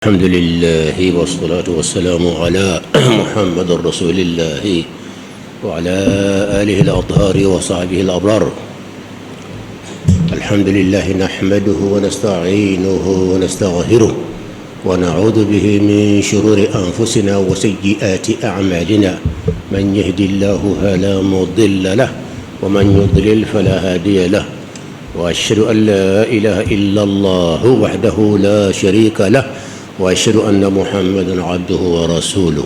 الحمد لله والصلاة والسلام على محمد رسول الله وعلى آله الأطهار وصحبه الأبرار. الحمد لله نحمده ونستعينه ونستغفره ونعوذ به من شرور أنفسنا وسيئات أعمالنا. من يهد الله فلا مضل له ومن يضلل فلا هادي له، وأشهد أن لا إله إلا الله وحده لا شريك له، وأشهد أن محمدًا عبده ورسوله.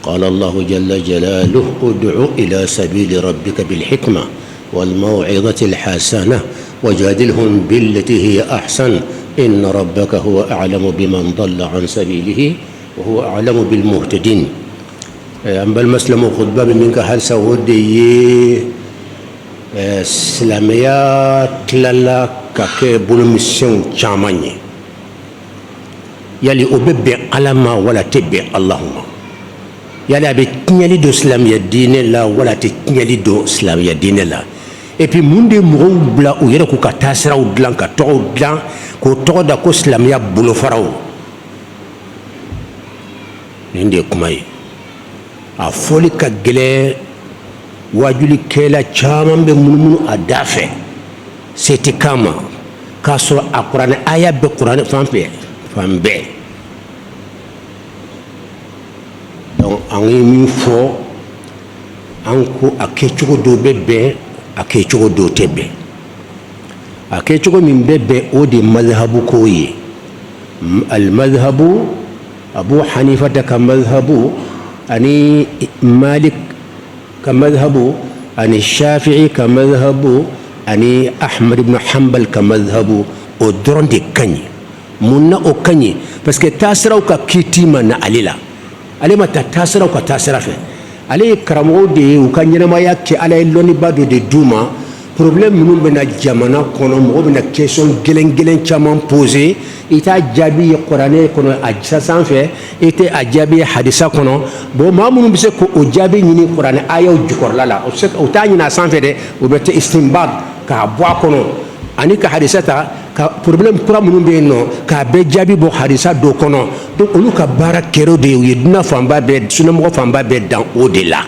قال الله جل جلاله: ادع إلى سبيل ربك بالحكمة والموعظة الحسنة وجادلهم بالتي هي أحسن إن ربك هو أعلم بمن ضل عن سبيله وهو أعلم بالمهتدين. أما المسلم خطبة منك هل سودي سلاميات للا كاكي بولمسيون شاماني yali o bɛ bɛn ala ma wala tɛ bɛn alahu ma, yali a bɛ tiɲɛli don silamɛya diinɛ la wala tɛ tiɲɛli don silamɛya diinɛ la. Et puis mun de mɔgɔw bila u yɛrɛ k'u ka taasiraw dilan ka tɔgɔw dilan k'o tɔgɔ da ko silamɛya bolofaraw. Nin de ye kuma ye. A fɔli ka gɛlɛn, wajulikɛla caman bɛ munumunu a da fɛ se tɛ k'a ma k'a sɔrɔ a kuranɛ aya bɛ kuranɛ fan fɛ fan bɛɛ. Donc an ye min fɔ, an ko a kɛcogo dɔw bɛ bɛn, a kɛcogo dɔw tɛ bɛn. A kɛcogo min bɛ bɛn o de ye mazhabu ko ye. Al-mazhabu, Abu Hanifata ka mazhabu, ani Malik ka mazhabu, ani Shafi'i ka mazhabu, ani Ahmad ibn Hanbal ka mazhabu, o dɔrɔn de ka ɲi. Mun na o ka ɲi? Parce que taasiraw ka kiiti ma na ale la. Ale ma ta taasiraw ka taasira fɛ. Ale ye karamɔgɔw de ye, u ka ɲɛnamaya kɛ, ala ye lɔnniba dɔ de d'u ma. Problème minnu bɛ na jamana kɔnɔ, mɔgɔ bɛ na question gɛlɛn caman poser, i t'a jaabi ye kuranɛ kɔnɔ a sanfɛ, i tɛ a jaabi ye hadisa kɔnɔ. Bon maa minnu bɛ se k'o jaabi ɲini kuranɛ ayaw jukɔrɔla la, o t'a ɲini a sanfɛ dɛ, o bɛ tɛ istinbat k'a bɔ a kɔnɔ, ani ka hadisa ta ka problème kura minnu bɛ yen nɔ k'a bɛɛ jaabi bɔ hadisa dɔ kɔnɔ. Donc olu ka baara kɛra de ye, u ye dunan fanba bɛɛ, sunnamɔgɔ fanba bɛɛ dan o de la.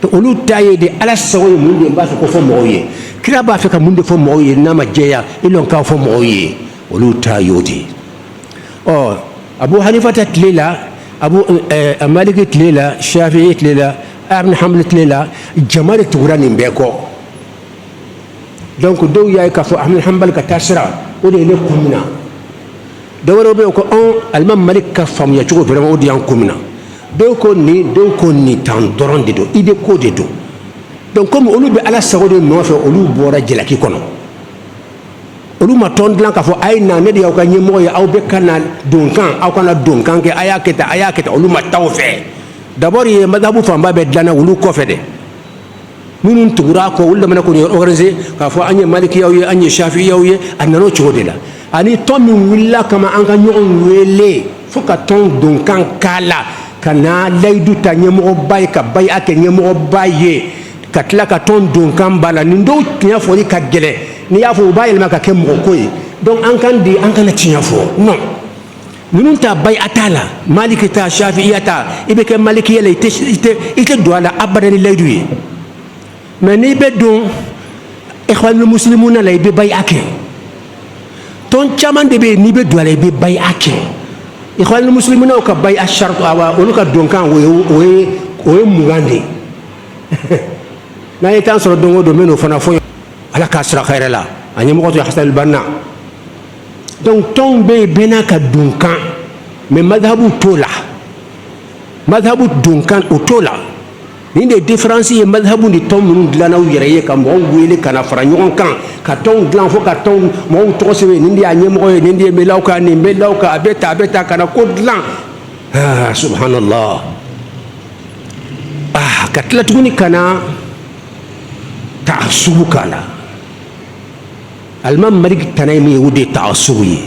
Donc olu ta ye de ala sago ye mun de ye, n b'a fɛ ko fɔ mɔgɔw ye, kira b'a fɛ ka mun de fɔ mɔgɔw ye n'a ma jɛya i lɔn k'a fɔ mɔgɔw ye, olu ta y'o de ye. Ɔ Abu Hanifa ta tile la, Maliki tile la, Shafi'i tile la, Ibn Hanbal tile la, jama de tugura nin bɛɛ kɔ. Donc dɔw y'a ye k'a fɔ Ahmad Hanbal ka taasira o de ye ne kun minna, dɔw wɛrɛw bɛ yen ko Alimami Malik ka faamuya cogo vraiment o de y'an kun minna. Dɔw ko nin tan dɔrɔn de don, idée ko de don. Donc comme olu bɛ ala sago de nɔfɛ, olu bɔra jalaki kɔnɔ, olu ma tɔn dilan k'a fɔ a ye na ne de y'aw ka ɲɛmɔgɔ ye, aw bɛ ka na donkan, aw kana donkan kɛ, a y'a kɛ tan, olu ma taa o fɛ. D'abord ye madhabu fanba bɛ dilanna olu kɔfɛ dɛ. Minnu tugura kɔ olu lamɛnna k'o organiser k'a fɔ an ye malikiyaw ye, an ye shafiyaw ye, a nana o cogo de la. Ani tɔn min wulila kama an ka ɲɔgɔn wele fo ka tɔn donkan k'a la, ka na layidu ta ɲɛmɔgɔba ye, ka baya kɛ ɲɛmɔgɔba ye, ka tila ka tɔn donkan b'a la. Nin dɔw tiɲɛ fɔli ka gɛlɛn, n'i y'a fɔ u b'a yɛlɛma ka kɛ mɔgɔko ye. Donc an kana tiɲɛ fɔ, non. Ninnu ta baya t'a la, maliki ta, shafiya ta, i bɛ kɛ malikiya la, i tɛ don a la abadan ni layidu ye. Mais n'i bɛ don ikhwanul muslimuna la, i bɛ baya kɛ. Tɔn caman de bɛ yen n'i bɛ don a la i bɛ baya kɛ. Ikhwanul muslimunaw ka baya shartu olu ka donkan o ye 20 de ye. N'a ye temps sɔrɔ don o don n bɛ n'o fana fɔ ala k'a sira hɛrɛ la, a ɲɛmɔgɔ tun ye Hasan al-Banna. Donc tɔnw bɛ yen bɛɛ n'a ka donkan, mais madhabu t'o la, madhabu donkan o t'o la. Nin de différence ye madhabu ni tɔn minnu dilanna u yɛrɛ ye, ka mɔgɔw wele ka na fara ɲɔgɔn kan, ka tɔnw dilan fo ka tɔnw mɔgɔw tɔgɔ sɛbɛn, nin de y'a ɲɛmɔgɔ ye, nin de ye mbɛlaw ka, nin mbɛlaw ka, a bɛ ta ka na ko dilan. Subhanallah. Ka tila tuguni ka na ta'assubu k'a la. Alimami Malik tana ye min ye o de ye ta'assubu ye.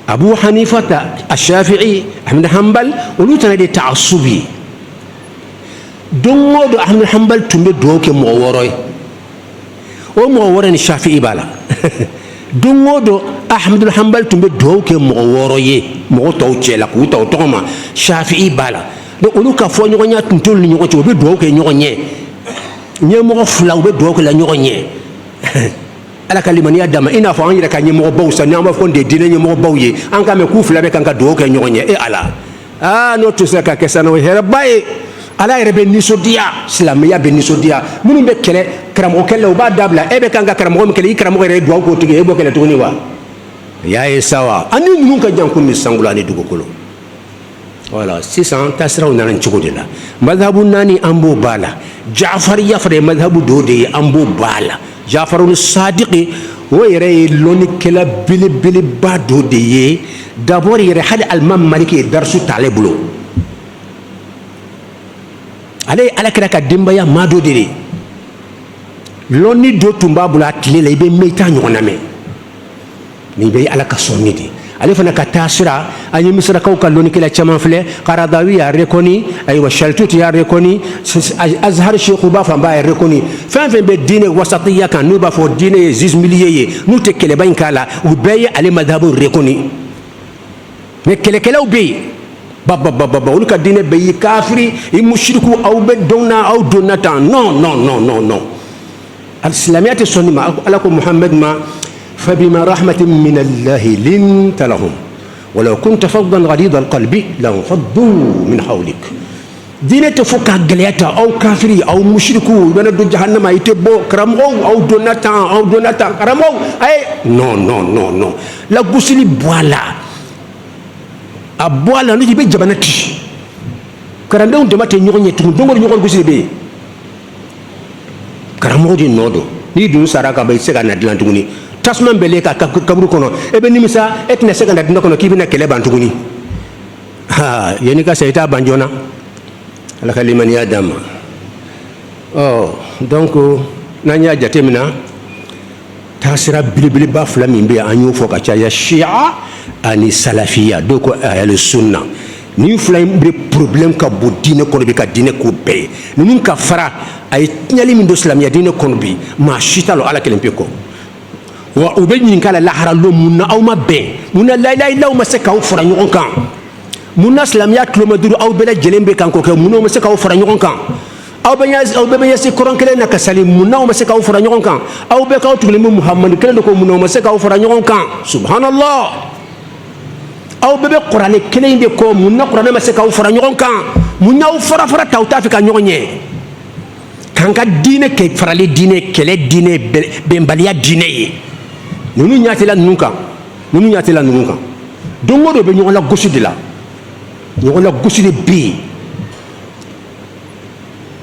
Abu Hanifa ta, Shafi'i, Ahmad Hanbal, olu tana de ye ta'assubu ye. Don o don Ahmad Hanbal tun bɛ dugawu kɛ mɔgɔ wɔɔrɔ ye, o mɔgɔ wɔɔrɔ ni Shafi'i b'a la. dongodo ahmadul hanbal tumbe do ke mo woroye mo to chela ku to ma shafi'i bala do olu ka fo nyonya tuntol ni nyoko be do ke nyonye nye mo fula be do ke la nyonye ala kalimani adama ina fo anyi ka nyemo baw sa nyama fo de dina nyemo baw ye an ka me ku fula be kan ka do ke nyonye e ala no to se ka kesano hera baye ala yɛrɛ bɛ nisɔndiya silamɛya bɛ nisɔndiya minnu bɛ kɛlɛ karamɔgɔ kɛlɛ u b'a dabila e bɛ kan ka karamɔgɔ min kɛlɛ i karamɔgɔ yɛrɛ ye duwawu k'o tigi ye e b'o kɛlɛ tuguni wa y'a ye sa wa ani ninnu ka jan kun bɛ sangula ani dugukolo wala sisan taasiraw nana cogo de la madhabu naani an b'o b'a la jafariya fana ye madhabu dɔ de ye an b'o b'a la jafarul sadiqi o yɛrɛ ye lɔnnikɛla belebeleba dɔ de ye d'abord yɛrɛ hali alimami maliki ye darisu t'ale bolo ale ala kira ka denbaya maa dɔ de ye lɔnni dɔ tun b'a bolo a tile la i bɛ mɛn i t'a ɲɔgɔn na mɛn nin bɛɛ ye ala ka sɔnni de ye ale fana ka taasira an ye misirakaw ka lɔnnikɛla caman filɛ karadawi y'a rekɔni ayiwa shalituti y'a rekɔni azhar shekuba fan b'a rekɔni fɛn fɛn bɛ diinɛ wasatiya kan n'u b'a fɔ diinɛ ye zizmiliye ye n'u tɛ kɛlɛba in k'a la u bɛɛ ye ale madhabu rekɔni mɛ kɛlɛkɛlaw bɛ yen baba olu ka diinɛ bɛ yi kafiri i mushriku aw bɛ dɔnna aw donna tan non silamɛya tɛ sɔn nin ma ala ko muhammed ma فبما رحمة من الله لنت لهم ولو كنت فظا غليظ القلب لانفضوا من حولك دينة فوق غلياتا أو كافري أو مشركو بنا دو جهنم يتبو كرامو أو دوناتا كرامو أي non la gusili boala a boala no jibe jabanati karande on demate nyonye tum dongo nyongo gusili be karamo di nodo ni dun saraka bay sega na dilantuguni tasman bele ka kabru kono e be nimisa et na sega na dinako no kibina kele bantuguni ha yeni ka sayta banjona ala kalimani adam donc nanya jatemina tasira bilibili ba flami be anyu fo ka ya shia ani salafiya doko ayal sunna ni flam be problème ka bodine ko be ka dine ko be ni ka fara ay nyali min do islamia dine ko bi ma shitalo ala kelempe ko wa ubenyin kala la haralo munna aw ma be munna la ilaha illa ma se ka fara nyon kan munna islamia kilometre aw bela jelembe kan ko ke munno ma se ka fara nyon kan aw be yasi koron kele na kasali munna ma se ka fara nyon kan aw be ka tugule muhammad kele ko munno ma se ka fara nyon kan subhanallah aw bebe qur'ane kele inde ko munna qur'ane ma se ka fara nyon kan munna fara tawta fi ka nyonye kanka dine ke farali dine kele dine bembaliya dine ye nunu nyatela nunka dongo do be nyon la gosu de la bi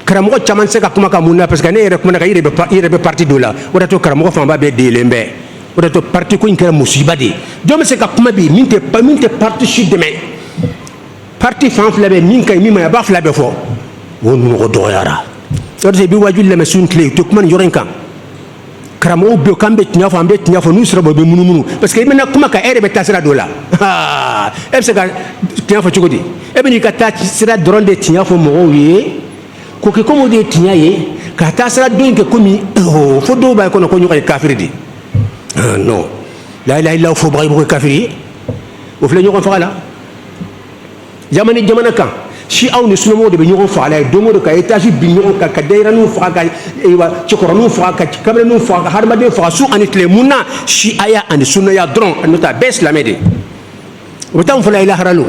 karamo chaman se ka kuma ka munna parce que ne yere kuma ka yere be parti do la wala to karamo fa ba be de lembe wala to parti ko inkara musiba de do me se ka kuma bi minte parti sud de me parti fan flabe min kay mi ma ba flabe fo wonu ko do yara so de bi wajul le mesun clé to kuma yoren kan karamo be kambe tinya fo nu sura be munu parce que mena kuma ka ere be tasira do la e se ka tinya fo chugodi e be ni ka ta sira doron de tinya fo mo wi ko ke komo de tinya ye ka ta sira do nke komi fo do ba ko no ko nyuka kafiri di non la ilaha illa fo bari ko kafiri o fle nyuko fa la jamana kan si aw ni sunomo de be nyuko fa la do mo de ka etage bi nyuko ka deira nu fa ka e wa cikoronu fa ka kamre nu fa ka harma de fa su anitle munna si aya an sunna ya dron anota bes la mede o tam fa la ilaha ralu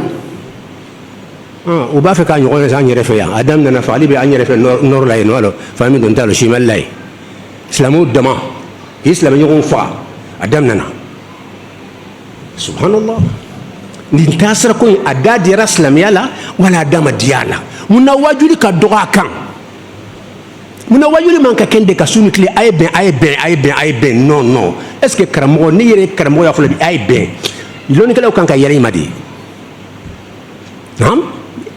o ba fe ka nyuko sa nyere fe ya adam na fa ali be anyere fe nor la no alo fa mi don talo shimal lay islamu dama islam nyuko fa adam nana subhanallah ni tasra ko adadi raslam yala wala dama diala muna wajuli ka doga kan muna wajuli man ka kende ka sunu kle ay ben non est ce que karamo ni yere karamo ya fula bi ay ben iloni kala kan ka yere madi nam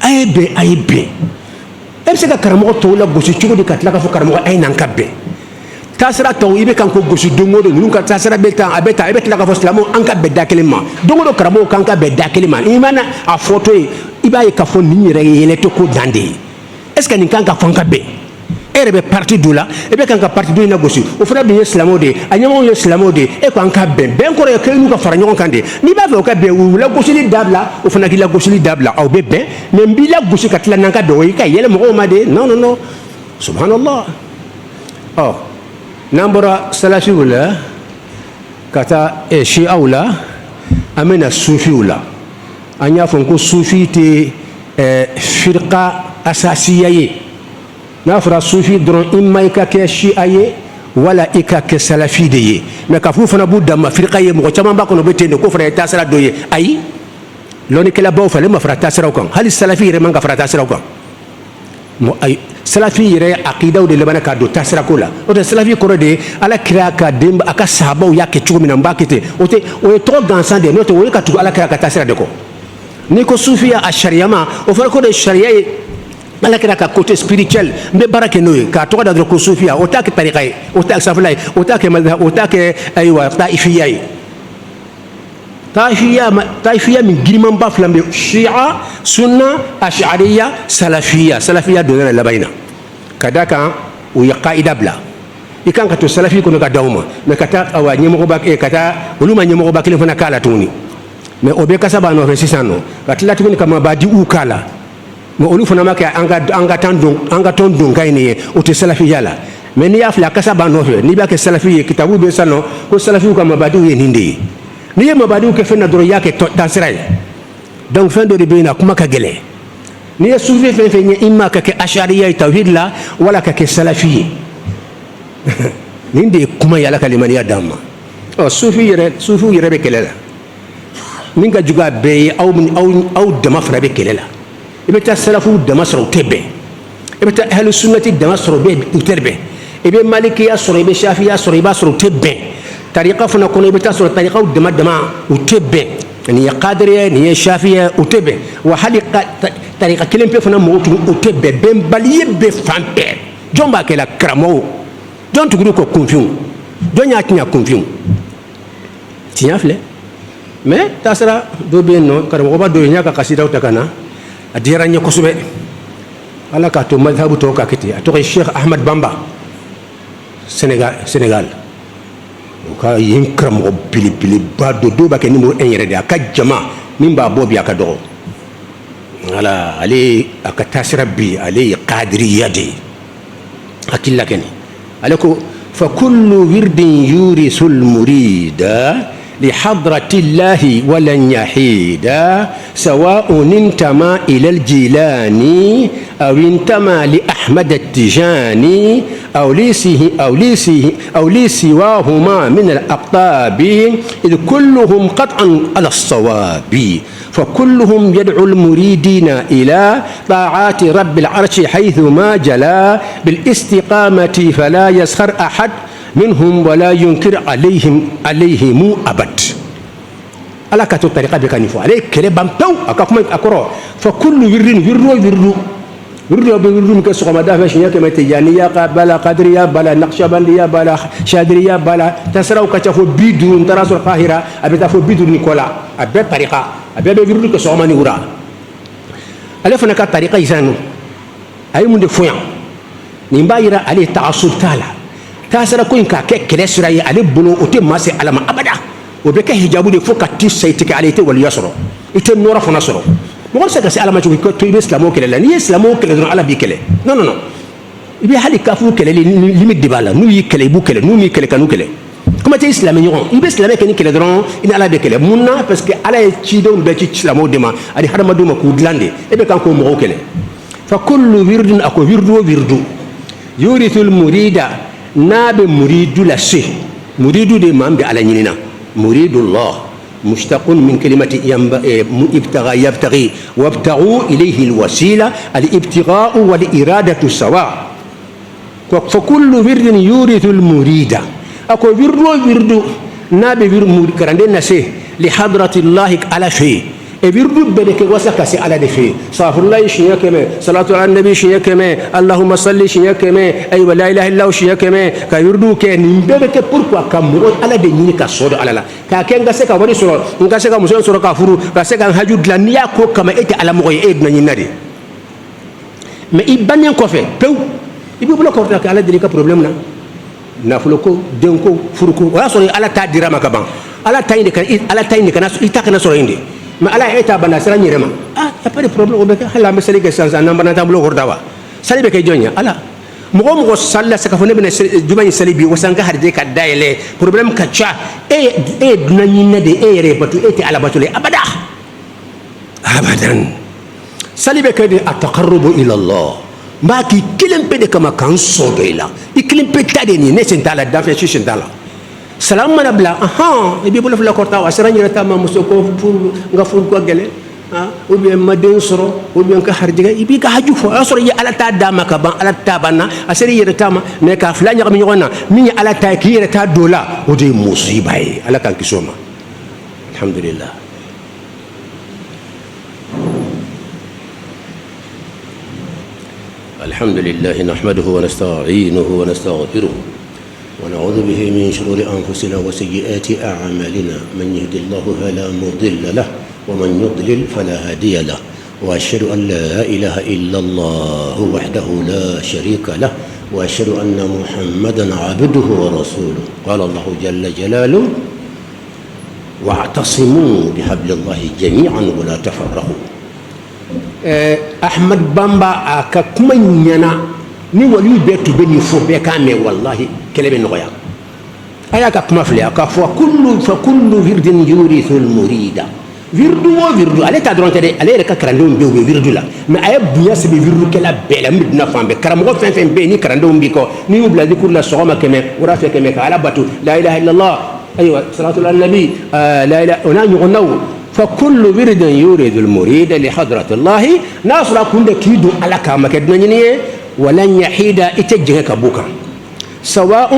ay ben est ce que karamo to la gosi chugo di katla ka fo karamo ay nan kabbe tasira taw ibe kan ko gosu dongo do nunka tasira beta abeta la ka fo islamo an ka bedda kelima dongo do karamo kan ka bedda kelima imana a photo iba e ka fo ni yere yele to ko dande est ce que ni kan ka fon ka be be parti dula e be kan ka parti do ina gosi o fana be islamo de anyamo yo islamo de e ko an ka ben ko re ke nu ka fara nyon kan de ni ba fe o ka be wu la gosi li dabla o fana ki la gosi li dabla aw be ben mais mbi la gosi ka tla nan ka do yi ka yele mo ma de non non non subhanallah oh nambara salafi wala kata e shi aula amena sufi wala anya fon ko sufi te firqa asasiya ye n'a fɔra sufi dɔrɔn i ma i ka kɛ shi'a ye wala i ka kɛ salafi de ye mais k'a fɔ u fana b'u dama firika ye mɔgɔ caman b'a kɔnɔ u bɛ ten de ko fana ye taasira dɔ ye ayi lɔnnikɛlabaw fɛ ale ma fara taasiraw kan hali salafi yɛrɛ man ka fara taasiraw kan ayi salafi yɛrɛ akidaw de labanna k'a don taasira ko la o tɛ salafi kɔrɔ de ye ala kira ka denba a ka sahabaw y'a kɛ cogo min na n b'a kɛ ten o ye tɔgɔ gansan de ye n'o tɛ o ye ka tugu ala kira ka taasira de kɔ n'i ko sufiya a sariya ma o fana ko de sariya ye ala kira ka côté spirituel mbe barake no ka to da ko sufiya o ta ke tariqa o ta saflay o ta ke madhhab o ta ke aywa taifiya taifiya min girman ba flambe shi'a sunna ash'ariyya salafiyya do la bayna kadaka o ya qaida bla ikan ka to salafi ko ka dawma me kata awa nyemo ba e kata uluma nyemo ba kile fana kala tuni me o be kasaba no fe sisano katla tuni kama badi u kala mais olu fana ma kɛ an ka tɔn don ka ye o tɛ salafiya la mais n'i y'a filɛ a kasa b'a nɔfɛ n'i b'a kɛ salafi ye kitabu bɛ sa nɔ ko salafiw ka mabadiw ye nin de ye n'i ye mabadiw kɛ fɛn na dɔrɔn i y'a kɛ taasira ye donc fɛn dɔ de bɛ yen na kuma ka gɛlɛn n'i ye sufi fɛn fɛn ye i ma ka kɛ ashariya ye tawhid la wala ka kɛ salafi ye nin de ye kuma ye ala ka limaniya d'an ma sufiw yɛrɛ bɛ kɛlɛ la min ka jugu a bɛɛ ye aw dama fana bɛ kɛlɛ la i bɛ taa salafu dama sɔrɔ u tɛ bɛn i bɛ taa ahlu sunnati dama sɔrɔ u tɛ bɛn i bɛ malikiya sɔrɔ i bɛ shafiya sɔrɔ i b'a sɔrɔ u tɛ bɛn tariqa fana kɔnɔ i bɛ taa sɔrɔ tariqaw dama u tɛ bɛn nin ye qadiriya nin ye shafiya u tɛ bɛn wa hali tariqa kelen pe fana mɔgɔw tugu u tɛ bɛn bɛnbaliya bɛ fan bɛɛ jɔn b'a kɛ la karamɔgɔw jɔn tugura ko kunfinw jɔn y'a tiɲɛ kunfinw tiɲɛ filɛ mais taasira dɔ bɛ yen nɔ karamɔgɔba dɔ ye n y'a ka kasidaw ta ka na a diyara n ye kosɛbɛ ala k'a to madhabu tɔw ka kɛ ten a tɔgɔ ye sheikh ahmad bamba senegal o ka yen karamɔgɔ belebeleba dɔ dɔw b'a kɛ numéro 1 yɛrɛ de a ka jama min b'a bɔ bi a ka dɔgɔ wala ale a ka taasira bi ale ye qadiriya de ye hakili la kɛnɛ ale ko fa kullu wirdin yurisul murida لحضرة الله ولن يحيد سواء انتمى إلى الجيلاني أو انتمى لأحمد التجاني أو لسواهما من الأقطاب إذ كلهم قطعا على الصواب فكلهم يدعو المريدين إلى طاعات رب العرش حيثما جلا بالاستقامة فلا يسخر أحد منهم ولا ينكر عليهم أبد ala ka to tariqa be kan fo ale kele bam taw akakuma akoro fa kullu wirdu be wirdu ke sokoma da fa shiya ke mate janiya bala qadriya bala naqshbandiya bala shadriya bala tasraw ka ta fo bidu tarasul qahira abeta fo bidu ni kola abe tariqa abe be wirdu ke sokoma ni wura ale fana ka tariqa isanu ay munde foyan ni mbayira ale ta'assub tala tasra ko in ka ke kele surayi ale bolo o te mase alama abada o be ka hijabu de fo ka ti saytike ale te wal yasro ite nora fona soro mo se ka se alama ko to ibe islamo kele la ni islamo kele don ala bi kele non ibe hali kafu kele limite de bala nu yi kele bu kele nu mi kele kanu kele kuma te islamo nyon ibe islamo ke ni kele don ina ala be kele munna parce que ala e ci don be ci islamo de ma adi hadama do ma ku glande ibe kan ko mo kele fa kullu wirdin ako wirdu yurithul murida nabe muridu la se muridu de mambe ala nyinina مريد الله مشتق من كلمة يبتغي وابتغوا إليه الوسيلة الابتغاء والإرادة سواء فكل ورد يورث المريد أكو ورد نابي ورد كرندنا سي لحضرة الله على شيء ورد بدك وسك سي على دفي صافر الله شيء كما صلاة على النبي شيء كما اللهم صل شيء كما أي ولا إله إلا هو شيء كما كيردو كن بدك pourquoi كمرود على دنيا كسود على لا كأن كسك أولي سورة كسك مسلم سورة كافرو كسك أن هجود لنيا كو كما إتى على مغي إبن ينادي ما إبان ينكفي بو ibi bula ko ta ala deli ka problem na nafulo ko denko furuko wala so ala ta dira maka ban ala ta inde kan ala ta inde kan ita kana so inde ma ala eta bana sara nyirema ya pas de problème o be hala mesali ke sansa namba na tablo ko dawa sali be ke jonya ala mo salla saka fo ne be juma ni sali bi wasanga harje ka daile problème ka cha dunanyina de re batu ete ala batule abada abadan sali be ke de ataqarrubu ila allah ma ki kilim pe de kama kan so de la ikilim pe tade ni ne sentala da fe sentala salam mana bla e bi bula fula korta wa saranya ta ma musoko fu nga fu ko gele ou bien maden soro ou bien ka harjiga ibi ka haju fo asoro ya ala ta dama ka ban ala ta banna asari yere tama ne ka flanya mi nyona mi ala ta ki yere ta dola o de musiba yi ala kan kisoma alhamdulillah alhamdulillah nahmaduhu wa nasta'inuhu wa nastaghfiruh ونعوذ به من شرور أنفسنا وسيئات أعمالنا من يهد الله فلا مضل له ومن يضلل فلا هادي له وأشهد أن لا إله إلا الله وحده لا شريك له وأشهد أن محمدا عبده ورسوله قال الله جل جلاله واعتصموا بحبل الله جميعا ولا تفرقوا أحمد بامبا ككمن ينا ni wali betu beni fo be kame wallahi kelebe noya aya ka kuma fle ka fo kullu virdin yurithu al murida virdu wo virdu ale ta dronte de ale ka karando be virdu la mais aya bunya se be virdu kala bela midna fambe karamo fen fen be ni karando mbi ko ni ubla dikur la soma keme wara fe keme ka ala batu la ilaha illa allah aywa salatu ala nabi la ilaha ona nyunaw فكل ورد يريد المريد لحضرة الله ناصر كند كيدو على كما كدنيني ولن يحيد اتجهك بوكا سواء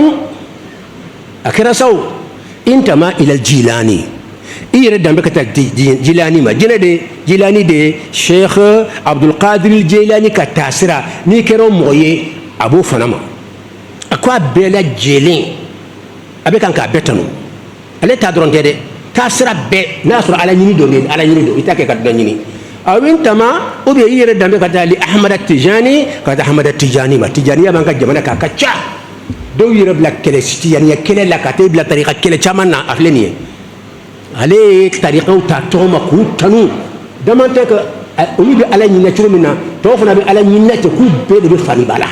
اكرسو انتما الى الجيلاني يريد بك جيلاني ما جيلاني دي شيخ عبد القادر الجيلاني كتاسرا نيكرو مويه ابو فنما اكوا بلا جيلين ابي كان كابتنو علي تادرون دي تاسرا بي ناصر على نيني دو على نيني دو يتاكي كدنيني أو إنتما أبي يرد دم كذا لأحمد التجاني كذا أحمد التجاني ما تجاني ما كان جمانا كاكتشا دو يرد لك كله ستيانية كله لك كتب لك طريقة كله كمانا أفلنيه عليك طريقة وتاتوما كوتانو دمان تك أولي على نينا شو منا توفنا على نينا تكوب بيد بفاني بالا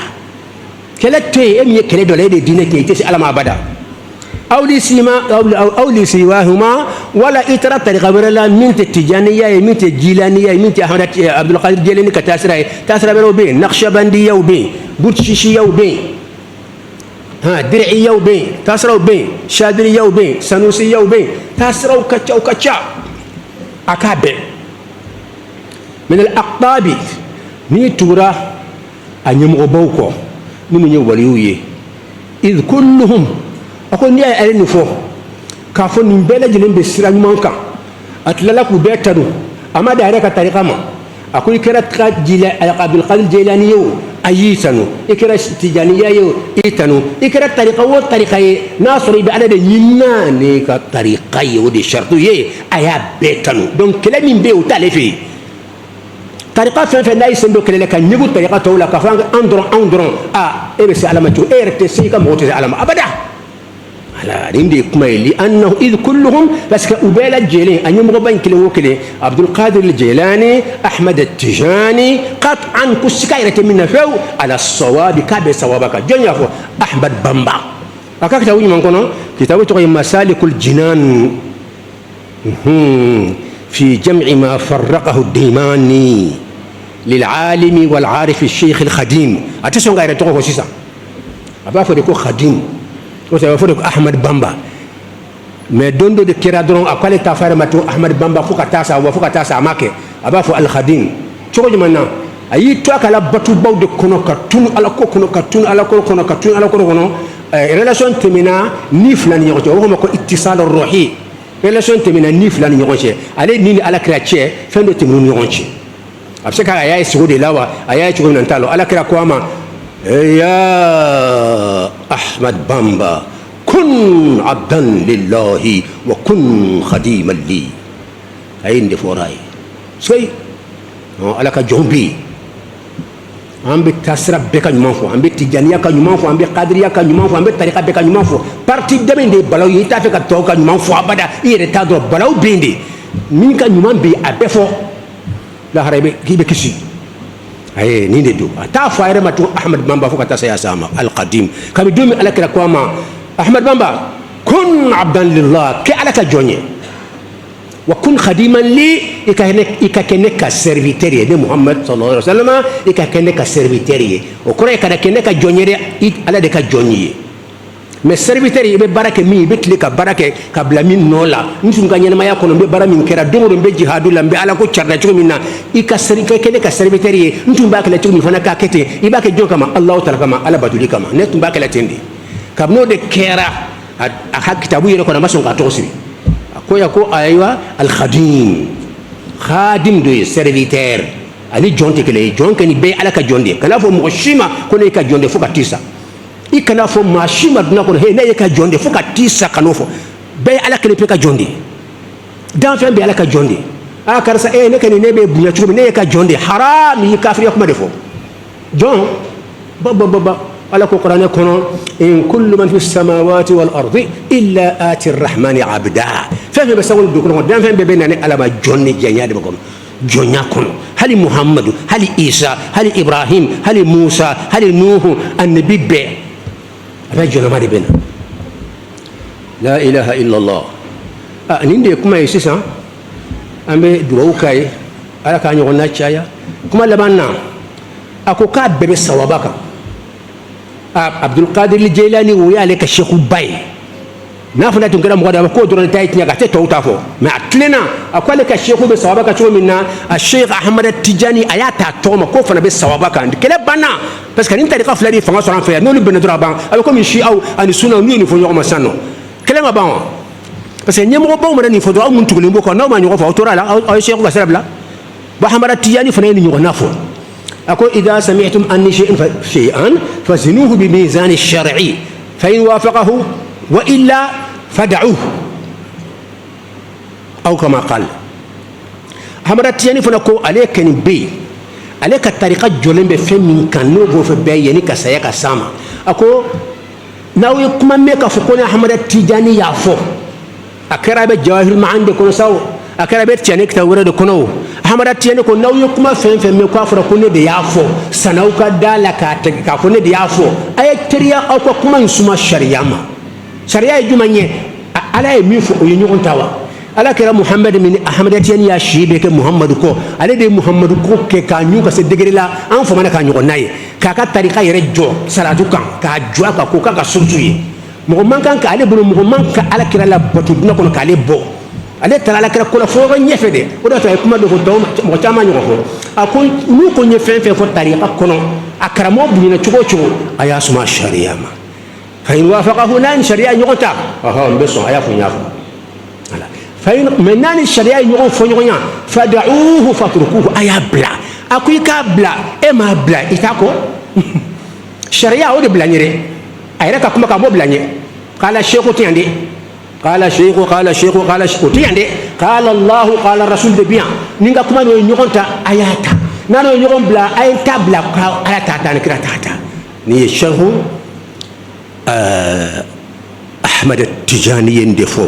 كله تي أمي كله دولة دينة تيجي على ما بدا أو لسواهما ولا إترى طريقة ولا من التجانية من الجيلانية من أحمد عبد القادر الجيلاني كتاسرة برو بين نقشبندية وبين بوتشيشية وبين درعية وبين تاسرة وبين شادرية وبين سنوسية وبين تاسرة وكتشا أكابر من الأقطاب نيتورا أن يمغبوكو من يوليوي إذ كلهم أقول نيا أرني فو كافون نبلا جلين بسرعة مانكا أتلالا كوبيتارو أما دايرة كطريقة ما أقول كرا جيلا عبد القادر الجيلاني يو أيسانو إكرا تجانية يو إيتانو إكرا طريقة وطريقة ناصري بعدد ينا نيكا طريقة يو دي شرطو يه أيا بيتانو دون كلام من بيو تالفي طريقة فين نايس ندو كلا كان نيبو طريقة تولا كفان أندرون إيه بس علامة جو إرتسي كموتة علامة أبدا لا ريمدي كمايلي أنه إذ كلهم بس كأبيل الجيلاني أن يمغبين كله وكله عبد القادر الجيلاني أحمد التجاني قطعا كسكايرة من فو على الصواب كابي صوابك جنيا فو أحمد بامبا أكاك تاوي من كنا كتابه تقول مسالك الجنان في جمع ما فرقه الديماني للعالم والعارف الشيخ الخديم أتسون غير تقول سيسا أبا فريقو خديم وسيفرق أحمد بامبا mais dondo de kira doron akale ta fare mato Ahmad Bamba fuka tasa wa fuka tasa make abafu al khadim choko jumana ayi to akala batu baw de kono katun ala ko kono katun ala ko kono katun ala ko kono relation temina ni flani yoko ko ko ittisal ruhi relation temina ni flani yoko ale ni ala krache fendo teminu yoko abseka aya sigo de lawa aya choko nan talo ala kra ko ama يا أحمد بامبا كن عبدا لله وكن خديما لي أين دي فوراي سوي على كجومبي an bɛ taasira bɛɛ ka ɲuman fɔ an bɛ tijaniya ka ɲuman fɔ an bɛ kadiriya ka ɲuman fɔ an bɛ tarika bɛɛ ka ɲuman fɔ parti dɛmɛ de ye balaw ye i t'a fɛ ka tɔw ka ɲuman fɔ abada i yɛrɛ t'a dɔn balaw bɛ yen de min ka ɲuman bɛ yen a bɛɛ fɔ lahara k'i bɛ kisi ayi nin de don a t'a fɔ a yɛrɛ ma tugun ahmad bamba fo ka taa se a sa ma alqadim kabi don min alakira ko a ma ahmad bamba kun abdan lillah kɛ ala ka jɔn ye wa kun khadiman li i ka kɛ ne ka serviteur ye ne muhammad sallallahu alaihi wasallam i ka kɛ ne ka serviteur ye o kɔrɔ ye kana kɛ ne ka jɔn ye dɛ ala de ka jɔn ye mais serviteur i bɛ baara kɛ min i bɛ tile ka baara kɛ ka bila min nɔ la n tun ka ɲɛnamaya kɔnɔ n bɛ baara min kɛra don o don n bɛ jihadu la n bɛ ala ko carila cogo min na i ka kɛ ne ka serviteur ye n tun b'a kɛlɛ cogo min fana k'a kɛ ten i b'a kɛ jɔn kama alahu taala kama ala batuli kama ne tun b'a kɛlɛ ten de kabini o de kɛra a ka kitabu yɛrɛ kɔnɔ a ma sɔn k'a tɔgɔ sigi a ko ya ko ayiwa alkhadim khadim do ye serviteur ani jɔn tɛ kelen ye jɔn kɛ nin bɛɛ ye ala ka jɔn de ye kana fɔ mɔgɔ si ma ko ne ye ka jɔn de fo ka t'i sa i kana fɔ maa si ma dunan kɔnɔ he ne ye ka jɔn de fo ka t'i sa kan'o fɔ bɛɛ ye ala kelen pe ka jɔn de ye danfɛn bɛɛ ala ka jɔn de ye a karisa ne ka nin ne bɛ bonya cogo min ne ye ka jɔn de ye haram i ye kafiriya kuma de fɔ jɔn ba ala ko kuranɛ kɔnɔ in kullu man fi samawati wal ardi illa ati rahmani abda fɛn fɛn bɛ sango dugu kɔnɔ danfɛn bɛɛ bɛ na ni ala ma jɔn ni jɛnya de bɛ kɔnɔ jɔnya kɔnɔ hali muhamadu hali isa hali ibrahim hali musa hali nuhu annabi bɛɛ a bɛ jɔnama de bɛ na la ilaha illallah nin de ye kuma ye sisan an bɛ dugawu k'a ye ala k'a ɲɔgɔnna caya kuma laban na a ko k'a bɛɛ bɛ sawaba kan abdulkadir jeilani o y'ale ka sheku ba ye n'a fana tun kɛra mɔgɔ dɔ a k'o dɔrɔn ta ye tiɲɛ ka tɛ tɔw ta fɔ mɛ a tilenna a ko ale ka sheku bɛ sawaba kan cogo min na a sheikh ahmad tijani a y'a ta tɔgɔ ma k'o fana bɛ sawaba kan kɛlɛ banna parce que nin tarika fila de fanga sɔrɔ an fɛ yan n'olu bɛnna dɔrɔn a ban a bɛ komi siyaw ani sunnaw n'u ye nin fɔ ɲɔgɔn ma sisan nɔ kɛlɛ ma ban wa parce que ɲɛmɔgɔbaw mana nin fɔ dɔrɔn aw mun tugulen b'o kan n'aw ma ɲɔgɔn fɔ aw tora a la aw ye sheku ka sira bila bon ahmad tijani fana ye nin ɲɔgɔnna fɔ أقول إذا سمعتم أني شيئا فزنوه بميزان الشرعي فإن وافقه وإلا فدعوه أو كما قال أحمد التجاني فنقول عليك نبي عليك الطريقة جولين بفهم من كانوا بوف بيني كسيك سامع أقول ناو يكما ميكا فكوني أحمد التجاني يعفو أكرا بجواهر ما عندي كون ساو akara bet tiane kita wura de kono hamara tiane ko naw yokuma fen me ko afra ko ne de yafo sanau ka dala ka te ka ko ne de yafo ay teriya aw ko kuma suma sharia ma sharia juma nye ala e mi fo o nyugon tawa ala kira muhammad min ahmad tiane ya shibe ke muhammad ko ale de muhammad ko ke ka nyu ka se degere la an fo mana ka nyugon naye ka ka tarika yere jo salatu kan ka jo ka ko ka surtuye mo man kan ka ale bulu mo man ka ala kira la botu dina ko ka ale bo ale tara ala kira kola fo ɲɛfɛ de o de y'a to a ye kuma dɔ fɔ mɔgɔ caman ɲɔgɔn fɔ a ko n'u ko n ye fɛn fɛn fɔ tariqa kɔnɔ a karamɔgɔ bonya cogo o cogo a y'a suma sariya ma fa in wafaqahu n'a ni sariya ye ɲɔgɔn ta n bɛ sɔn a y'a fɔ n y'a fɔ voilà fa in mais n'a ni sariya ye ɲɔgɔn fɔ ɲɔgɔn ɲɛ fada'uhu fatrukuhu a y'a bila a ko i k'a bila e m'a bila i t'a kɔ sariya o de bila n ye dɛ a yɛrɛ ka kuma k'a bɔ bila n ye k'ala seku tɛ yan de قال شيخ وتياندي قال الله قال رسول بيان نيغا كما نو نيغونتا اياتا نانو نيغون بلا ايتا بلا اياتا تان كراتاتا ني الشيخ احمد التجاني يندفو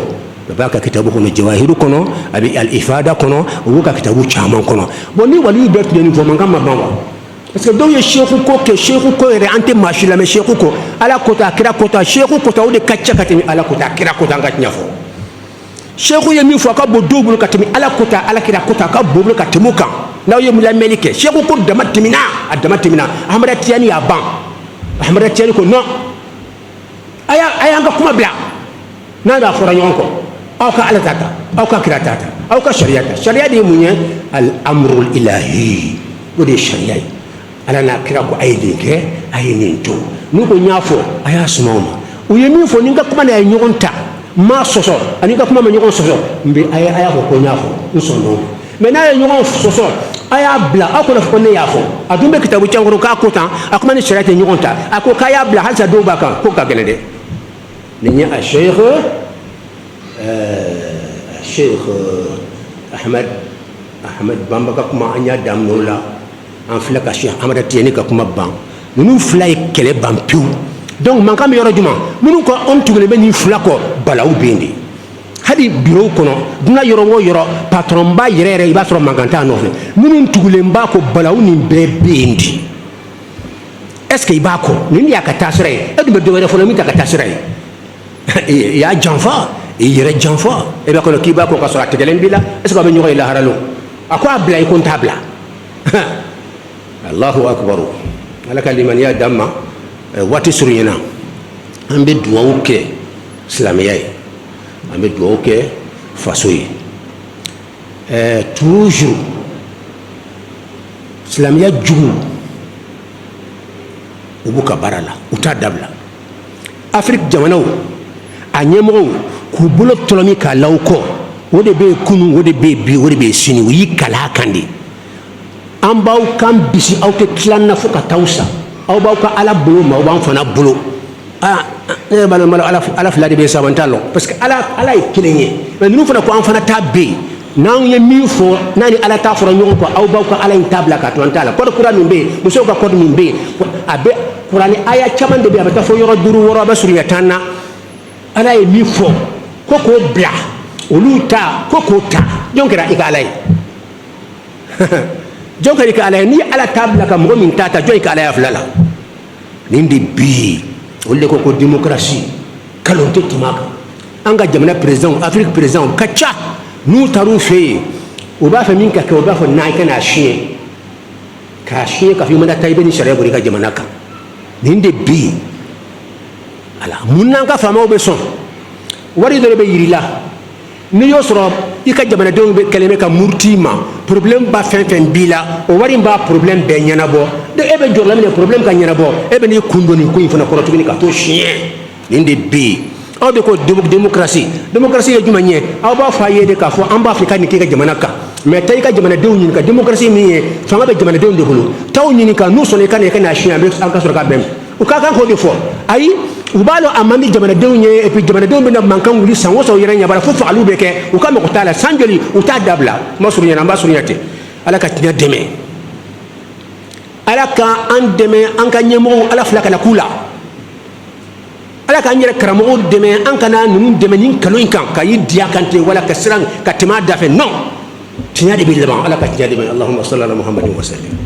بابا كتابو كونو جواهر كونو ابي الافاده كونو وكا كتابو چامان كونو بوني ولي بيت ني فو مانغا مابانوا parce que donc sheikhu ko yɛrɛ an tɛ maa si lamɛn sheikhu ko ala kota kira kota sheikhu kota o de ka ca ka tɛmɛ ala kota kira kota an ka tiɲɛ fɔ sheikhu ye min fɔ a ka bon dɔw bolo ka tɛmɛ ala kota ala kira kota a ka bon bolo ka tɛmɛ o kan n'aw ye lamɛnni kɛ sheikhu ko dama tɛmɛna a dama tɛmɛna ahmada tijani y'a ban ahmada tijani ko non a y'an ka kuma bila n'a y'a fɔra ɲɔgɔn kɔ aw ka ala ta ta aw ka kira ta ta aw ka sariya ta sariya de ye mun ye al amrul ilahi o de ye sariya ye ala n'a kira ko a ye nin kɛ a ye nin to n'u ko n y'a fɔ a y'a suma o ma u ye min fɔ ni n ka kuma de a ye ɲɔgɔn ta n m'a sɔsɔ ani n ka kuma ma ɲɔgɔn sɔsɔ n bɛ a y'a fɔ ko n y'a fɔ n sɔnn'o ma mɛ n'a ye ɲɔgɔn sɔsɔ a y'a bila aw kana fɔ ko ne y'a fɔ a dun bɛ kitabu can kɔnɔ k'a ko tan a kuma ni sariya tɛ ɲɔgɔn ta a ko k'a y'a bila halisa dɔw b'a kan ko ka gɛlɛn dɛ nin ye a sheikh ahmad bamba ka kuma an y'a daminɛ o la an filɛ ka Cheikh Amada Tijani ka kuma ban ninnu fila ye kɛlɛ ban pewu donc mankan bɛ yɔrɔ jumɛn minnu ko anw tugulen bɛ nin fila kɔ balawu bɛ yen de hali bureau kɔnɔ dunan yɔrɔ o yɔrɔ patron ba yɛrɛ yɛrɛ i b'a sɔrɔ mankan t'a nɔfɛ minnu tugulen b'a kɔ balawu nin bɛɛ bɛ yen de est ce que i b'a kɔ nin de y'a ka taasira ye e dun bɛ dɔ wɛrɛ fɔlɔ min t'a ka taasira ye i y'a janfa i yɛrɛ janfa e b'a kɔnɔ k'i b'a kɔ k'a sɔrɔ a tigɛlen b'i la est ce que a bɛ ɲɔgɔn ye lahara lo a ko a bila i ko n t'a bila Allahu akbar ala ka limaniya d'an ma waati surunyana an bɛ dugawu kɛ silamɛya ye an bɛ dugawu kɛ faso ye toujours silamɛya jugu u b'u ka baara la u t'a dabila Afrique jamanaw a ɲɛmɔgɔw k'u bolo tɔlɔmi k'a la u kɔ o de bɛ yen kunun o de bɛ yen bi o de bɛ yen sini u y'i kala a kan de an b'aw kan bisi aw tɛ tila n na fo ka t'aw sa aw b'aw ka ala bolo ma aw b'an fana bolo ne yɛrɛ b'a dɔn ala fila de bɛ yen sa n t'a lɔn parce que ala ye kelen ye mais ninnu fana ko an fana t'a bɛ yen n'anw ye min fɔ n'a ni ala t'a fɔra ɲɔgɔn kɔ aw b'aw ka ala in t'a bila k'a to an t'a la kɔɔri kura min bɛ yen musow ka kɔɔri min bɛ yen a bɛ kuranɛ aya caman de bɛ yen a bɛ taa fɔ yɔrɔ 5 6 a bɛ surunya 10 na ala ye min fɔ ko k'o bila olu ta ko k'o ta jɔn kɛra i ka ala ye jɔn kɛra i ka ala ye ni ala t'a bila ka mɔgɔ min t'a ta jɔn i ka ala ya fila la nin de bi olu de ko ko démocratie kalon tɛ tɛmɛ a kan an ka jamana président Afrique président ka ca n'u taar'u fɛ yen u b'a fɛ min ka kɛ u b'a fɔ n'a i kana siɲɛ k'a siɲɛ k'a fɔ i ma taa i bɛ ni sariya bɔ i ka jamana kan nin de bi ala mun n'an ka faamaw bɛ sɔn wari dɔ de bɛ yir'i la n'i y'o sɔrɔ i ka jamanadenw bɛ kɛlen bɛ ka muruti i ma problème ba fɛn fɛn b'i la o wari in b'a problème bɛɛ ɲɛnabɔ e bɛ jɔrɔ la min na problème ka ɲɛnabɔ e bɛ n'i kun don nin ko in fana kɔrɔ tuguni ka t'o siɲɛ nin de bɛ yen aw de ko démocratie ye jumɛn ye aw b'a fɔ a ye de k'a fɔ an b'a fɔ i ka nin k'i ka jamana kan mais taa i ka jamanadenw ɲininka démocratie min ye fanga bɛ jamanadenw de bolo t'aw ɲininka n'u sɔnna i ka na i ka n'a siɲɛ an ka sɔrɔ ka bɛn u ka kan k'o de fɔ ayi u b'a dɔn a man di jamanadenw ye et puis jamanadenw bɛna mankan wuli san o san u yɛrɛ ɲɛ b'a la fo fagaliw bɛ kɛ u ka mago t'a la san joli u t'a dabila n ma surunya an b'a surunya ten ala ka tiɲɛ dɛmɛ ala ka an dɛmɛ an ka ɲɛmɔgɔw ala fila kana k'u la ala k'an yɛrɛ karamɔgɔw dɛmɛ an kana ninnu dɛmɛ nin kalo in kan ka y'i diya kan ten wala ka siran ka tɛmɛ a da fɛ non tiɲɛ de bɛ laban ala ka tiɲɛ dɛmɛ allahumma salli ala muhammadin wa sallim